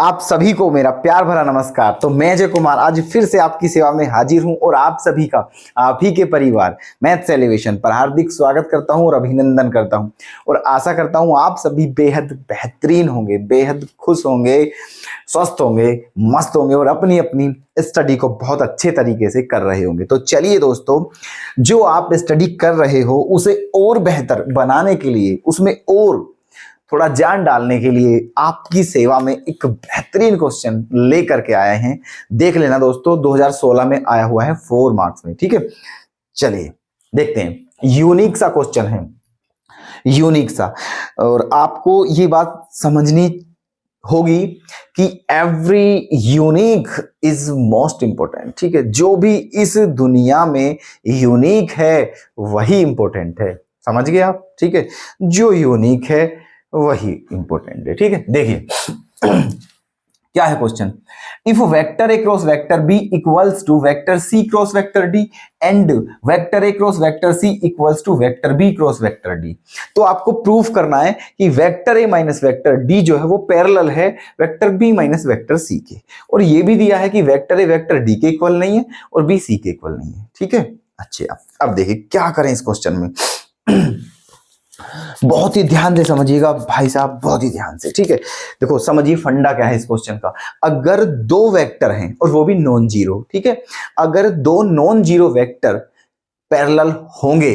आप सभी को मेरा प्यार भरा नमस्कार। तो मैं अजय कुमार आज फिर से आपकी सेवा में हाजिर हूं और आप सभी का आप ही के परिवार मैथ्स एलिवेशन पर हार्दिक स्वागत करता हूं और अभिनंदन करता हूं और आशा करता हूं आप सभी बेहद बेहतरीन होंगे, बेहद खुश होंगे, स्वस्थ होंगे, मस्त होंगे और अपनी अपनी स्टडी को बहुत अच्छे तरीके से कर रहे होंगे। तो चलिए दोस्तों, जो आप स्टडी कर रहे हो उसे और बेहतर बनाने के लिए, उसमें और थोड़ा जान डालने के लिए आपकी सेवा में एक बेहतरीन क्वेश्चन लेकर के आए हैं। देख लेना दोस्तों, 2016 में आया हुआ है 4 मार्क्स में। ठीक है, चलिए देखते हैं। यूनिक सा क्वेश्चन है, यूनिक सा, और आपको ये बात समझनी होगी कि every unique is most important. ठीक है, जो भी इस दुनिया में यूनिक है वही इंपॉर्टेंट है। समझ गए आप? ठीक है, जो यूनिक है वही इंपॉर्टेंट है। ठीक है, देखिए क्या है question. If vector A cross vector b equals to vector c cross vector d and vector A cross vector c equals to vector b cross vector d. तो आपको प्रूफ करना है कि vector a minus vector d जो है वो parallel है vector b minus vector c के, और ये भी दिया है कि वेक्टर ए वेक्टर डी के इक्वल नहीं है और बी सी के इक्वल नहीं है। ठीक है, अच्छा अब देखिए क्या करें इस क्वेश्चन में। बहुत ही ध्यान से समझिएगा भाई साहब, बहुत ही ध्यान से। ठीक है, देखो समझिए फंडा क्या है इस क्वेश्चन का। अगर दो वेक्टर हैं और वो भी नॉन जीरो, ठीक है, अगर दो नॉन जीरो वेक्टर पैरेलल होंगे,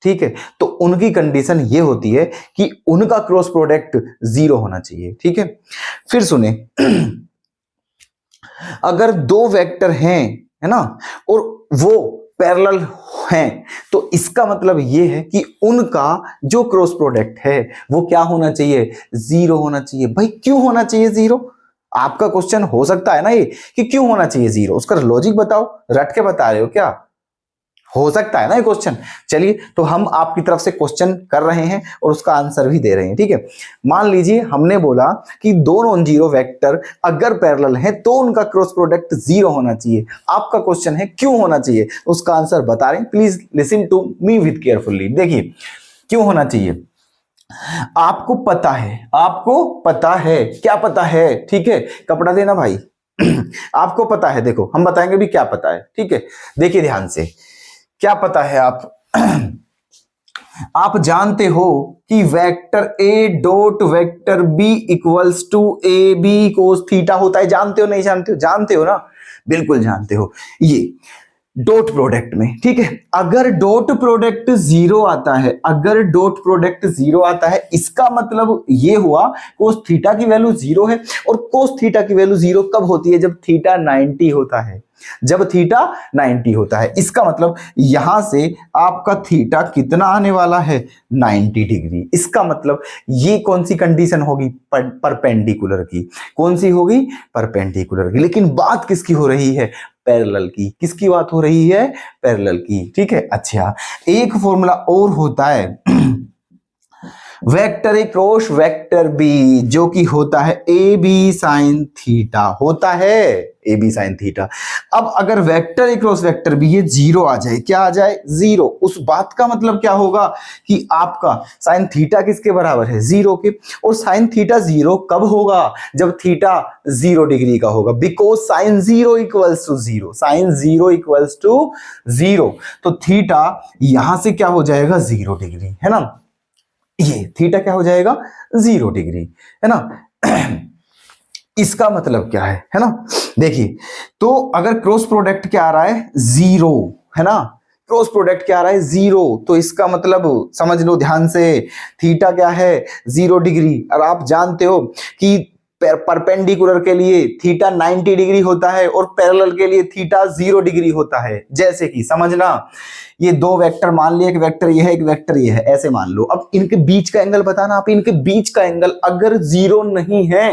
ठीक है, तो उनकी कंडीशन ये होती है कि उनका क्रॉस प्रोडक्ट जीरो होना चाहिए। ठीक है, फिर सुने, अगर दो वेक्टर हैं, है ना, और वो पैरेलल हैं, तो इसका मतलब ये है कि उनका जो क्रॉस प्रोडक्ट है वो क्या होना चाहिए? जीरो होना चाहिए। भाई क्यों होना चाहिए जीरो? आपका क्वेश्चन हो सकता है ना ये कि क्यों होना चाहिए जीरो, उसका लॉजिक बताओ। रट के बता रहे हो क्या? हो सकता है ना ये क्वेश्चन। चलिए, तो हम आपकी तरफ से क्वेश्चन कर रहे हैं और उसका आंसर भी दे रहे हैं। ठीक है, मान लीजिए हमने बोला कि दो नॉन जीरो वेक्टर अगर पैरेलल हैं तो उनका क्रॉस प्रोडक्ट जीरो होना चाहिए। आपका क्वेश्चन है क्यों होना चाहिए, उसका आंसर बता रहे हैं। Please listen to me with carefully. देखिए क्यों होना चाहिए। आपको पता है, आपको पता है, क्या पता है? ठीक है, कपड़ा देना भाई। आपको पता है, देखो हम बताएंगे भी क्या पता है। ठीक है, देखिए ध्यान से, क्या पता है आप जानते हो कि vector a dot vector b equals to a b cos theta होता है। जानते हो नहीं जानते हो? जानते हो ना, बिल्कुल जानते हो। ये डॉट प्रोडक्ट में, ठीक है, अगर डॉट प्रोडक्ट जीरो आता है, अगर डॉट प्रोडक्ट जीरो आता है, इसका मतलब ये हुआ कोस थीटा की वैल्यू जीरो है। और कोस थीटा की वैल्यू जीरो कब होती है? जब थीटा 90 होता है, जब थीटा 90 होता है। इसका मतलब यहां से आपका थीटा कितना आने वाला है? 90 डिग्री। इसका मतलब ये कौन सी कंडीशन होगी? परपेंडिकुलर की। कौन सी होगी? परपेंडिकुलर की। लेकिन बात किसकी हो रही है? पैरेलल की। किसकी बात हो रही है? पैरेलल की। ठीक है, अच्छा एक फॉर्मूला और होता है वेक्टर ए क्रॉस वेक्टर बी, जो कि होता है ए बी साइन थीटा, होता है ए बी साइन थीटा। अब अगर वेक्टर ए क्रॉस वेक्टर बी ये जीरो आ जाए, क्या आ जाए? जीरो, उस बात का मतलब क्या होगा कि आपका साइन थीटा किसके बराबर है? जीरो के। और साइन थीटा जीरो कब होगा? जब थीटा 0 डिग्री का होगा, because sine zero equals to zero, sine zero equals to zero. तो थीटा यहां से क्या हो जाएगा? 0 डिग्री, है ना। ये थीटा क्या हो जाएगा? 0 डिग्री, है ना। इसका मतलब क्या है ना। देखिए, तो अगर क्रॉस प्रोडक्ट क्या आ रहा है? जीरो, है ना। क्रॉस प्रोडक्ट क्या आ रहा है? जीरो, तो इसका मतलब समझ लो ध्यान से, थीटा क्या है? 0 डिग्री। और आप जानते हो कि परपेंडिकुलर के लिए थीटा 90 डिग्री होता है और पैरेलल के लिए थीटा 0 डिग्री होता है। जैसे कि समझना, ये दो वेक्टर मान लिया, एक वेक्टर ये है, एक वेक्टर ये है, ऐसे मान लो। अब इनके बीच का एंगल बताना। आप इनके बीच का एंगल अगर जीरो नहीं है,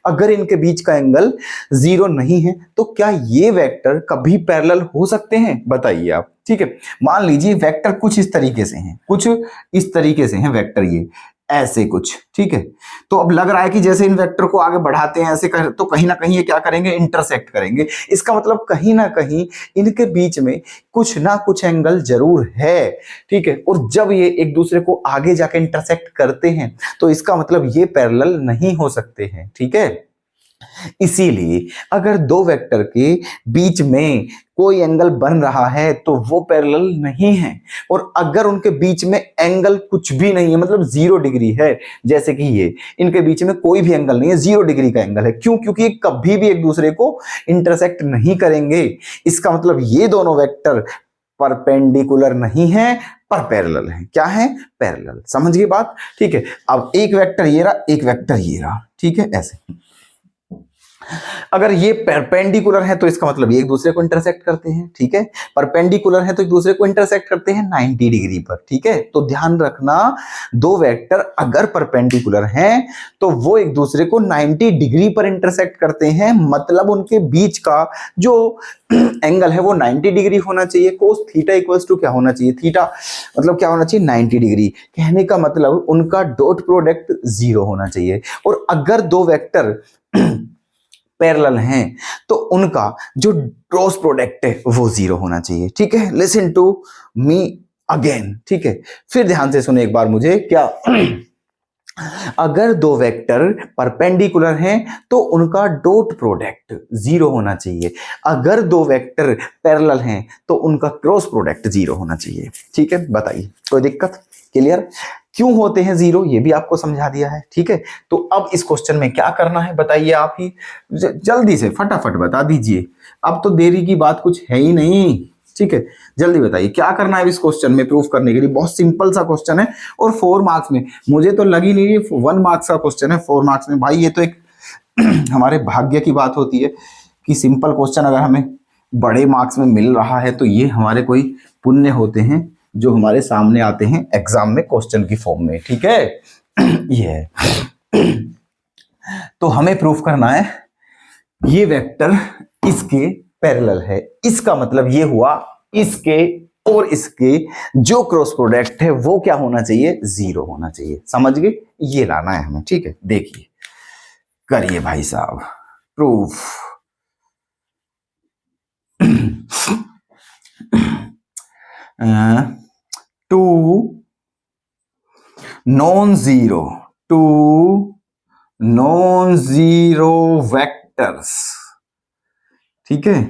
अगर इनके बीच का एंगल जीरो नहीं है, तो क्या ये वेक्टर कभी पैरेलल हो सकते हैं? बताइए आप। ठीक है, मान लीजिए वेक्टर कुछ इस तरीके से हैं, कुछ इस तरीके से हैं वेक्टर, ये ऐसे कुछ। ठीक है, तो अब लग रहा है कि जैसे इन वेक्टर को आगे बढ़ाते हैं ऐसे कर, तो कहीं ना कहीं ये क्या करेंगे? इंटरसेक्ट करेंगे। इसका मतलब कहीं ना कहीं इनके बीच में कुछ ना कुछ एंगल जरूर है। ठीक है, और जब ये एक दूसरे को आगे जाके इंटरसेक्ट करते हैं तो इसका मतलब ये पैरेलल नहीं हो सकते हैं। ठीक है, इसीलिए अगर दो वेक्टर के बीच में कोई एंगल बन रहा है तो वो पैरेलल नहीं है, और अगर उनके बीच में एंगल कुछ भी नहीं है, मतलब 0 डिग्री है, जैसे कि ये, इनके बीच में कोई भी एंगल नहीं है, 0 डिग्री का एंगल है। क्यों? क्योंकि ये कभी भी एक दूसरे को इंटरसेक्ट नहीं करेंगे। इसका मतलब ये दोनों वेक्टर परपेंडिकुलर नहीं है पर पैरेलल है। क्या है? पैरेलल। समझ गए बात? ठीक है। अब एक वेक्टर ये रहा, एक वेक्टर ये रहा, ठीक है, ऐसे। अगर ये परपेंडिकुलर है तो इसका मतलब ये एक दूसरे को इंटरसेक्ट करते हैं, ठीक है। परपेंडिकुलर है तो एक दूसरे को इंटरसेक्ट करते हैं 90 डिग्री पर, ठीक है। तो ध्यान रखना, दो वेक्टर अगर परपेंडिकुलर हैं तो वो एक दूसरे को 90 डिग्री पर इंटरसेक्ट करते हैं, मतलब उनके बीच का जो एंगल है वो 90 डिग्री होना चाहिए। कोस थीटा इक्वल्स टू क्या होना चाहिए? थीटा मतलब क्या होना चाहिए? 90 डिग्री। कहने का मतलब उनका डॉट प्रोडक्ट 0 होना चाहिए। और अगर दो वेक्टर पैरेलल हैं तो उनका जो क्रॉस प्रोडक्ट है वो 0 होना चाहिए, ठीक है। लिसन टू मी अगेन, ठीक है। फिर ध्यान से सुने एक बार मुझे। क्या? अगर दो वेक्टर परपेंडिकुलर हैं तो उनका डॉट प्रोडक्ट 0 होना चाहिए। अगर दो वेक्टर पैरेलल हैं तो उनका क्रॉस प्रोडक्ट 0 होना चाहिए, ठीक है। बताइए, कोई दिक्कत? क्लियर? क्यों होते हैं 0 ये भी आपको समझा दिया है, ठीक है। तो अब इस क्वेश्चन में क्या करना है बताइए आप ही, जल्दी से फटाफट बता दीजिए। अब तो देरी की बात कुछ है ही नहीं, ठीक है। जल्दी बताइए क्या करना है इस क्वेश्चन में प्रूफ करने के लिए। बहुत सिंपल सा क्वेश्चन है और 4 मार्क्स में। मुझे तो लगी नहीं 1 मार्क्स का क्वेश्चन है 4 मार्क्स में। भाई ये तो एक हमारे भाग्य की बात होती है कि सिंपल क्वेश्चन अगर हमें बड़े मार्क्स में मिल रहा है तो ये हमारे कोई पुण्य होते हैं जो हमारे सामने आते हैं एग्जाम में क्वेश्चन की फॉर्म में, ठीक है। ये है। तो हमें प्रूफ करना है ये वेक्टर इसके पैरेलल है। इसका मतलब ये हुआ इसके और इसके जो क्रॉस प्रोडक्ट है वो क्या होना चाहिए? 0 होना चाहिए। समझ गए? ये लाना है हमें, ठीक है। देखिए, करिए भाई साहब proof. Two non zero vectors, ठीक है।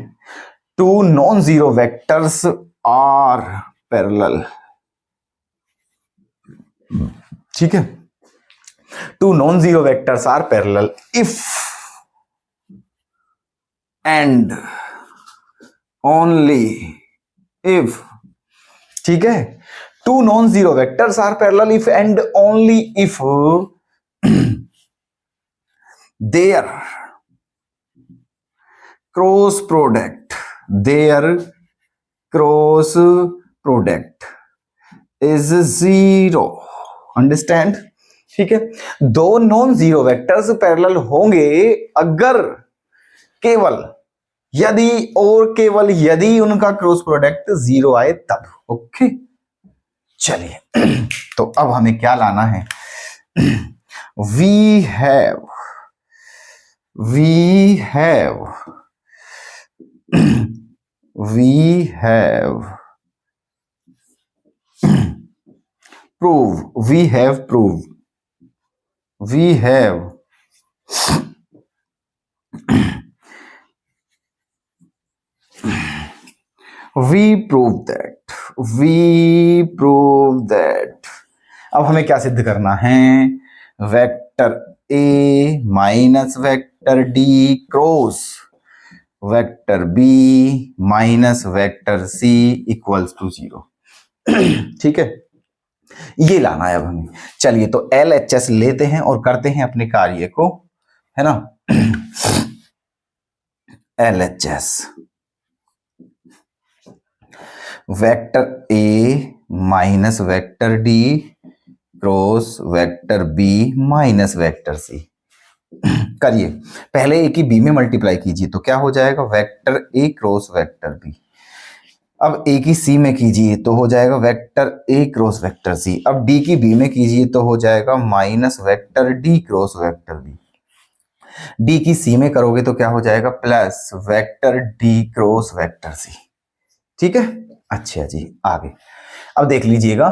Two non zero vectors are parallel, ठीक है। Two non zero vectors are parallel if and only if, ठीक है। Two non zero vectors are parallel if and only if their cross product is 0। Understand? ठीक है। दो non zero vectors parallel होंगे अगर, केवल यदि उनका क्रॉस प्रोडक्ट 0 आए तब। ओके, चलिए। तो अब हमें क्या लाना है? वी हैव prove that अब हमें क्या सिद्ध करना है? Vector a minus vector D cross vector b minus vector c equals to 0, ठीक है। ये लाना है अब हमें। चलिए, तो LHS लेते हैं और करते हैं अपने कार्य को, है ना। LHS vector a minus vector D cross vector b minus vector c. करिए, पहले ए की बी में मल्टीप्लाई कीजिए तो क्या हो जाएगा? वेक्टर ए क्रॉस वेक्टर बी। अब ए की सी में कीजिए तो हो जाएगा वेक्टर ए क्रॉस वेक्टर सी। अब डी की बी में कीजिए तो हो जाएगा minus vector D cross vector B. D की सी में करोगे तो क्या हो जाएगा? Plus vector D cross vector सी, ठीक है। अच्छा जी, आगे अब देख लीजिएगा।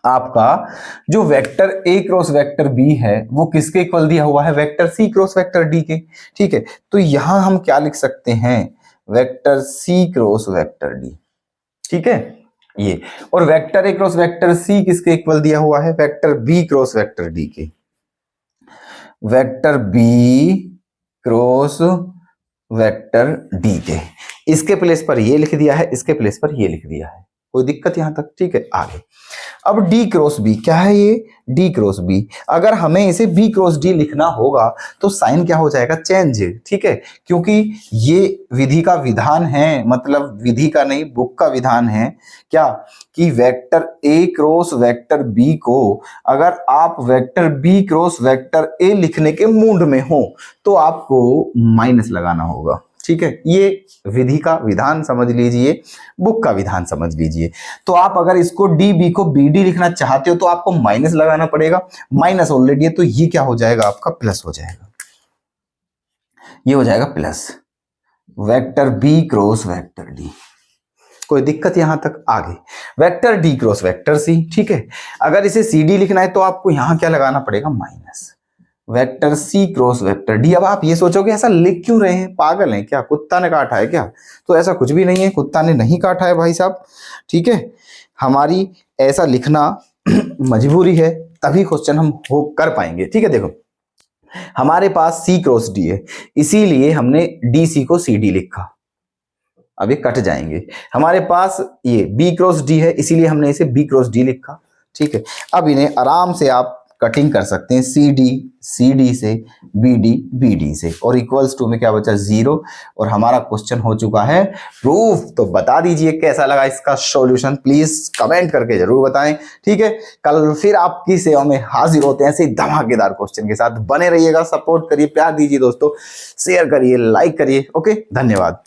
आपका जो वेक्टर ए क्रॉस वेक्टर बी है वो किसके इक्वल दिया हुआ है, vector c cross vector d के। ठीक है, तो यहां हम क्या लिख सकते हैं, vector c cross vector d. ठीक है, ये और वेक्टर ए क्रॉस वेक्टर सी किसके इक्वल दिया हुआ है, vector b cross vector d के। Vector b cross vector d के, इसके प्लेस पर ये लिख दिया है, इसके प्लेस पर ये लिख दिया है, कोई दिक्कत यहां तक। ठीक है, आगे अब डी क्रॉस बी क्या है, ये डी क्रॉस बी। अगर हमें इसे बी क्रॉस डी लिखना होगा तो साइन क्या हो जाएगा, चेंज। ठीक है, क्योंकि ये विधि का विधान है, मतलब विधि का नहीं बुक का विधान है क्या, कि वेक्टर ए क्रॉस वेक्टर बी को अगर आप vector b cross vector a लिखने के मूड में हो तो आपको माइनस लगाना होगा। ठीक है, ये विधि का विधान समझ लीजिए, बुक का विधान समझ लीजिए। तो आप अगर इसको डी बी को बी डी लिखना चाहते हो तो आपको माइनस लगाना पड़ेगा, माइनस ऑलरेडी है तो ये क्या हो जाएगा, आपका प्लस हो जाएगा, ये हो जाएगा plus vector b cross vector d. कोई दिक्कत यहां तक, आगे वेक्टर डी क्रॉस वेक्टर सी। ठीक है, अगर इसे सी डी लिखना है तो आपको यहां क्या लगाना पड़ेगा, minus vector c cross vector d. अब आप ये सोचोगे ऐसा लिख क्यों रहे हैं, पागल हैं क्या, कुत्ता ने काटा है क्या, तो ऐसा कुछ भी नहीं है, कुत्ता ने नहीं काटा है भाई साहब। ठीक है, हमारी ऐसा लिखना मजबूरी है, तभी क्वेश्चन हम हो कर पाएंगे। ठीक है, देखो हमारे पास सी क्रॉस डी है, इसीलिए हमने डी सी को सी डी लिखा, अब ये कट जाएंगे। हमारे पास ये बी क्रॉस डी है, इसीलिए हमने इसे बी क्रॉस डी लिखा। ठीक है, अब इन्हें आराम से आप कटिंग कर सकते हैं, सी डी से बी डी से, और इक्वल्स टू में क्या बचा, 0। और हमारा क्वेश्चन हो चुका है प्रूफ। तो बता दीजिए कैसा लगा इसका सॉल्यूशन, प्लीज कमेंट करके जरूर बताएं। ठीक है, कल फिर आपकी सेवा में हाजिर होते हैं ऐसे धमाकेदार क्वेश्चन के साथ। बने रहिएगा, सपोर्ट करिए, प्यार दीजिए दोस्तों, शेयर करिए, लाइक करिए। ओके, धन्यवाद।